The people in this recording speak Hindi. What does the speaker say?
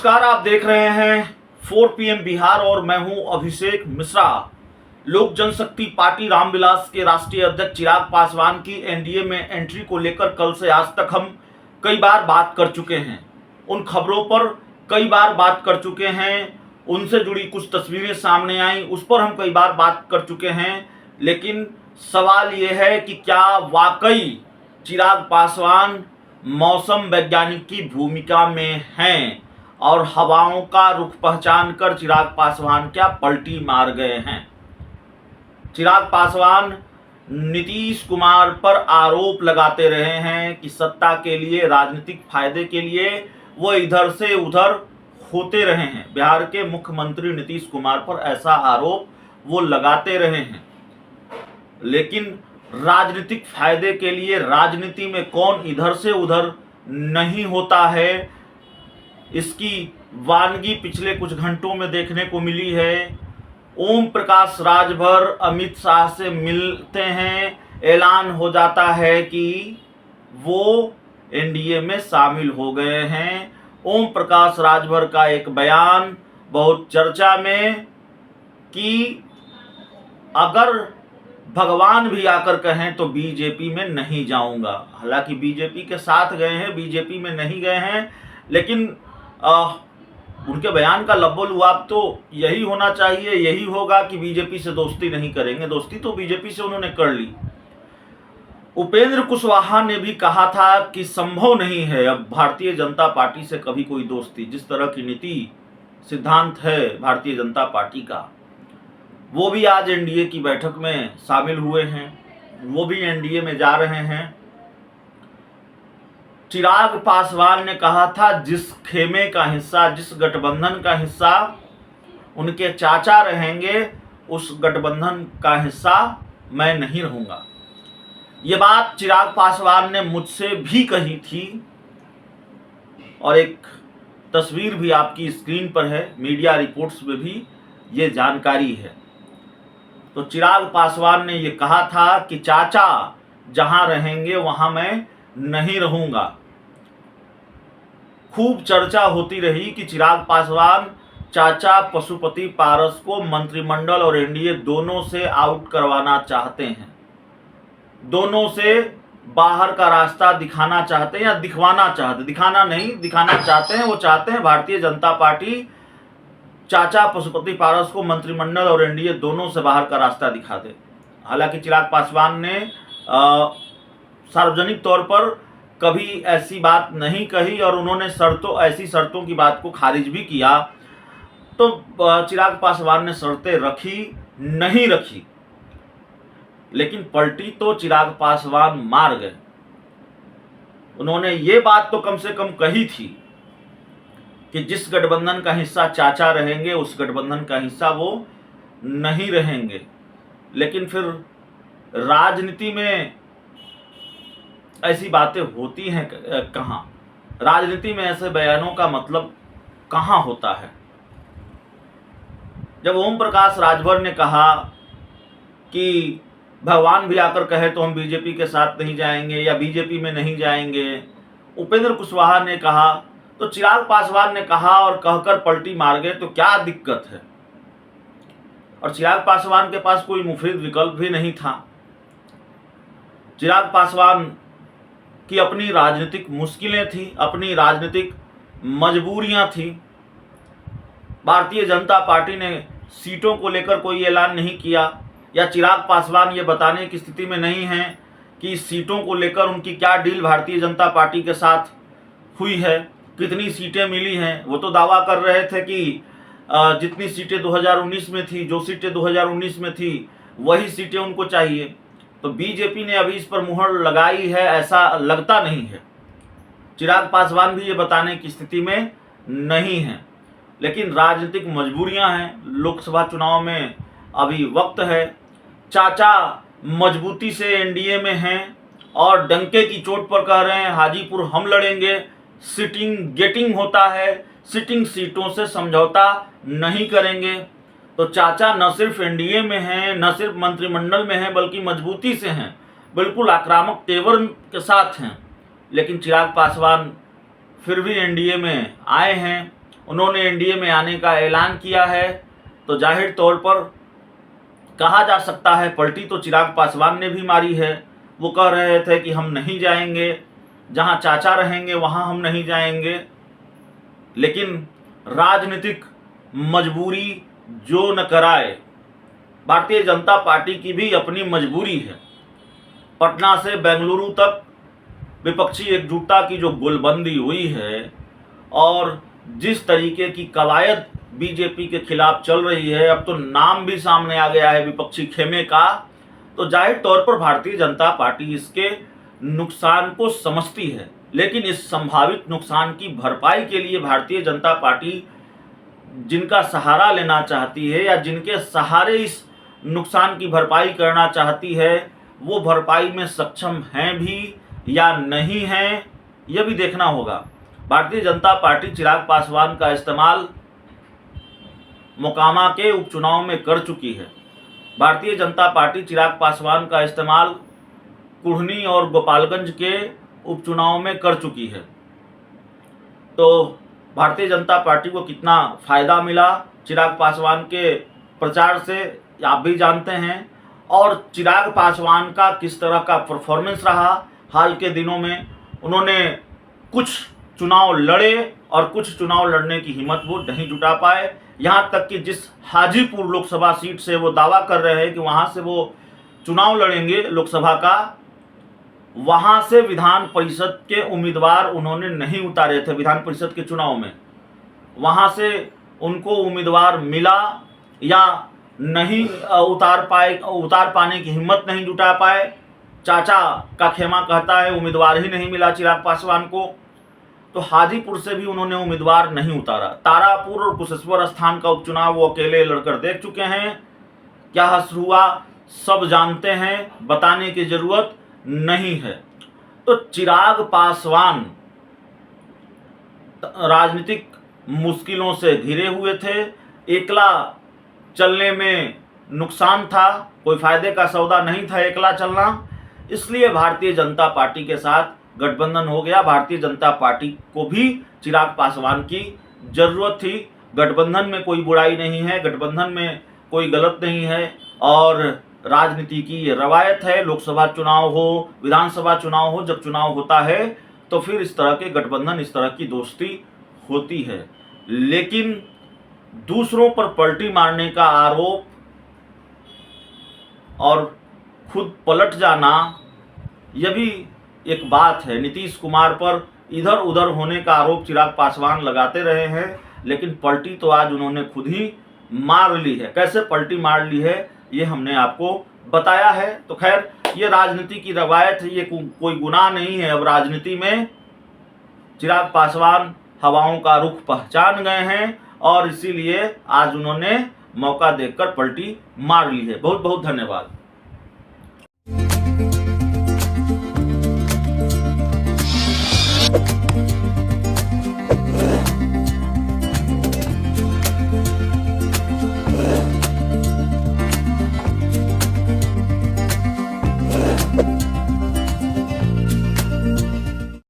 नमस्कार, आप देख रहे हैं 4 PM बिहार और मैं हूं अभिषेक मिश्रा। लोक जनशक्ति पार्टी रामविलास के राष्ट्रीय अध्यक्ष चिराग पासवान की एनडीए में एंट्री को लेकर कल से आज तक हम कई बार बात कर चुके हैं। उन खबरों पर कई बार बात कर चुके हैं, उनसे जुड़ी कुछ तस्वीरें सामने आई, उस पर हम कई बार बात कर चुके हैं। लेकिन सवाल ये है कि क्या वाकई चिराग पासवान मौसम वैज्ञानिक की भूमिका में हैं और हवाओं का रुख पहचान कर चिराग पासवान क्या पलटी मार गए हैं। चिराग पासवान नीतीश कुमार पर आरोप लगाते रहे हैं कि सत्ता के लिए, राजनीतिक फायदे के लिए वो इधर से उधर होते रहे हैं। बिहार के मुख्यमंत्री नीतीश कुमार पर ऐसा आरोप वो लगाते रहे हैं। लेकिन राजनीतिक फायदे के लिए राजनीति में कौन इधर से उधर नहीं होता है, इसकी वानगी पिछले कुछ घंटों में देखने को मिली है। ओम प्रकाश राजभर अमित शाह से मिलते हैं, ऐलान हो जाता है कि वो एनडीए में शामिल हो गए हैं। ओम प्रकाश राजभर का एक बयान बहुत चर्चा में कि अगर भगवान भी आकर कहें तो बीजेपी में नहीं जाऊंगा। हालांकि बीजेपी के साथ गए हैं, बीजेपी में नहीं गए हैं, लेकिन उनके बयान का लब्बो-लुआब तो यही होना चाहिए, यही होगा कि बीजेपी से दोस्ती नहीं करेंगे। दोस्ती तो बीजेपी से उन्होंने कर ली। उपेंद्र कुशवाहा ने भी कहा था कि संभव नहीं है अब भारतीय जनता पार्टी से कभी कोई दोस्ती। जिस तरह की नीति सिद्धांत है भारतीय जनता पार्टी का, वो भी आज एनडीए की बैठक में शामिल हुए हैं, वो भी एनडीए में जा रहे हैं। चिराग पासवान ने कहा था जिस खेमे का हिस्सा, जिस गठबंधन का हिस्सा उनके चाचा रहेंगे, उस गठबंधन का हिस्सा मैं नहीं रहूंगा। ये बात चिराग पासवान ने मुझसे भी कही थी और एक तस्वीर भी आपकी स्क्रीन पर है, मीडिया रिपोर्ट्स में भी ये जानकारी है। तो चिराग पासवान ने ये कहा था कि चाचा जहां रहेंगे वहां मैं नहीं रहूंगा। खूब चर्चा होती रही कि चिराग पासवान चाचा पशुपति पारस को मंत्रिमंडल और एनडीए दोनों से आउट करवाना चाहते हैं, दोनों से बाहर का रास्ता दिखाना चाहते हैं या दिखवाना चाहते, दिखाना नहीं, दिखाना चाहते हैं। वो चाहते हैं भारतीय जनता पार्टी चाचा पशुपति पारस को मंत्रिमंडल और एनडीए दोनों से बाहर का रास्ता दिखा दे। हालांकि चिराग पासवान ने सार्वजनिक तौर पर कभी ऐसी बात नहीं कही और उन्होंने ऐसी शर्तों की बात को खारिज भी किया। तो चिराग पासवान ने शर्तें रखी नहीं रखी, लेकिन पलटी तो चिराग पासवान मार गए। उन्होंने ये बात तो कम से कम कही थी कि जिस गठबंधन का हिस्सा चाचा रहेंगे उस गठबंधन का हिस्सा वो नहीं रहेंगे। लेकिन फिर राजनीति में ऐसी बातें होती हैं कहाँ? राजनीति में ऐसे बयानों का मतलब कहाँ होता है? जब ओम प्रकाश राजभर ने कहा कि भगवान भी आकर कहे तो हम बीजेपी के साथ नहीं जाएंगे या बीजेपी में नहीं जाएंगे, उपेंद्र कुशवाहा ने कहा, तो चिराग पासवान ने कहा और कहकर पलटी मार गए, तो क्या दिक्कत है? और चिराग पासवान के पास कोई मुफीद विकल्प भी नहीं था। चिराग पासवान की अपनी राजनीतिक मुश्किलें थी, अपनी राजनीतिक मजबूरियां थी। भारतीय जनता पार्टी ने सीटों को लेकर कोई ऐलान नहीं किया या चिराग पासवान ये बताने की स्थिति में नहीं है कि सीटों को लेकर उनकी क्या डील भारतीय जनता पार्टी के साथ हुई है, कितनी सीटें मिली हैं। वो तो दावा कर रहे थे कि जितनी सीटें 2019 में थी, जो सीटें 2019 में थी वही सीटें उनको चाहिए। तो बीजेपी ने अभी इस पर मुहर लगाई है ऐसा लगता नहीं है। चिराग पासवान भी ये बताने की स्थिति में नहीं है, लेकिन राजनीतिक मजबूरियां हैं। लोकसभा चुनाव में अभी वक्त है। चाचा मजबूती से एनडीए में हैं और डंके की चोट पर कह रहे हैं हाजीपुर हम लड़ेंगे। सिटिंग गेटिंग होता है, सिटिंग सीटों से समझौता नहीं करेंगे। तो चाचा न सिर्फ एनडीए में हैं, न सिर्फ मंत्रिमंडल में हैं, बल्कि मजबूती से हैं, बिल्कुल आक्रामक तेवर के साथ हैं। लेकिन चिराग पासवान फिर भी एनडीए में आए हैं उन्होंने एनडीए में आने का ऐलान किया है, तो जाहिर तौर पर कहा जा सकता है पलटी तो चिराग पासवान ने भी मारी है। वो कह रहे थे कि हम नहीं जाएंगे, जहां चाचा रहेंगे वहां हम नहीं जाएंगे, लेकिन राजनीतिक मजबूरी जो न कराए। भारतीय जनता पार्टी की भी अपनी मजबूरी है। पटना से बेंगलुरु तक विपक्षी एकजुटता की जो गोलबंदी हुई है और जिस तरीके की कवायद बीजेपी के खिलाफ चल रही है, अब तो नाम भी सामने आ गया है विपक्षी खेमे का, तो जाहिर तौर पर भारतीय जनता पार्टी इसके नुकसान को समझती है। लेकिन इस संभावित नुकसान की भरपाई के लिए भारतीय जनता पार्टी जिनका सहारा लेना चाहती है या जिनके सहारे इस नुकसान की भरपाई करना चाहती है, वो भरपाई में सक्षम हैं भी या नहीं हैं, यह भी देखना होगा। भारतीय जनता पार्टी चिराग पासवान का इस्तेमाल मोकामा के उपचुनाव में कर चुकी है। भारतीय जनता पार्टी चिराग पासवान का इस्तेमाल कुढ़नी और गोपालगंज के उपचुनाव में कर चुकी है। तो भारतीय जनता पार्टी को कितना फायदा मिला चिराग पासवान के प्रचार से आप भी जानते हैं, और चिराग पासवान का किस तरह का परफॉर्मेंस रहा हाल के दिनों में। उन्होंने कुछ चुनाव लड़े और कुछ चुनाव लड़ने की हिम्मत वो नहीं जुटा पाए। यहाँ तक कि जिस हाजीपुर लोकसभा सीट से वो दावा कर रहे हैं कि वहाँ से वो चुनाव लड़ेंगे लोकसभा का, वहाँ से विधान परिषद के उम्मीदवार उन्होंने नहीं उतारे थे। विधान परिषद के चुनाव में वहाँ से उनको उम्मीदवार मिला या नहीं उतार पाने की हिम्मत नहीं जुटा पाए। चाचा का खेमा कहता है उम्मीदवार ही नहीं मिला चिराग पासवान को, तो हाजीपुर से भी उन्होंने उम्मीदवार नहीं उतारा। तारापुर और कुशेश्वर स्थान का उपचुनाव वो अकेले लड़कर देख चुके हैं। क्या हश्र हुआ सब जानते हैं, बताने की जरूरत नहीं है। तो चिराग पासवान राजनीतिक मुश्किलों से घिरे हुए थे। एकला चलने में नुकसान था, कोई फायदे का सौदा नहीं था एकला चलना, इसलिए भारतीय जनता पार्टी के साथ गठबंधन हो गया। भारतीय जनता पार्टी को भी चिराग पासवान की जरूरत थी। गठबंधन में कोई बुराई नहीं है, गठबंधन में कोई गलत नहीं है, और राजनीति की ये रवायत है। लोकसभा चुनाव हो, विधानसभा चुनाव हो, जब चुनाव होता है तो फिर इस तरह के गठबंधन, इस तरह की दोस्ती होती है। लेकिन दूसरों पर पलटी मारने का आरोप और खुद पलट जाना, यह भी एक बात है। नीतीश कुमार पर इधर उधर होने का आरोप चिराग पासवान लगाते रहे हैं, लेकिन पलटी तो आज उन्होंने खुद ही मार ली है। कैसे पलटी मार ली है ये हमने आपको बताया है। तो खैर, ये राजनीति की रवायत है, ये कोई गुनाह नहीं है। अब राजनीति में चिराग पासवान हवाओं का रुख पहचान गए हैं और इसीलिए आज उन्होंने मौका देखकर पलटी मार ली है। बहुत बहुत धन्यवाद।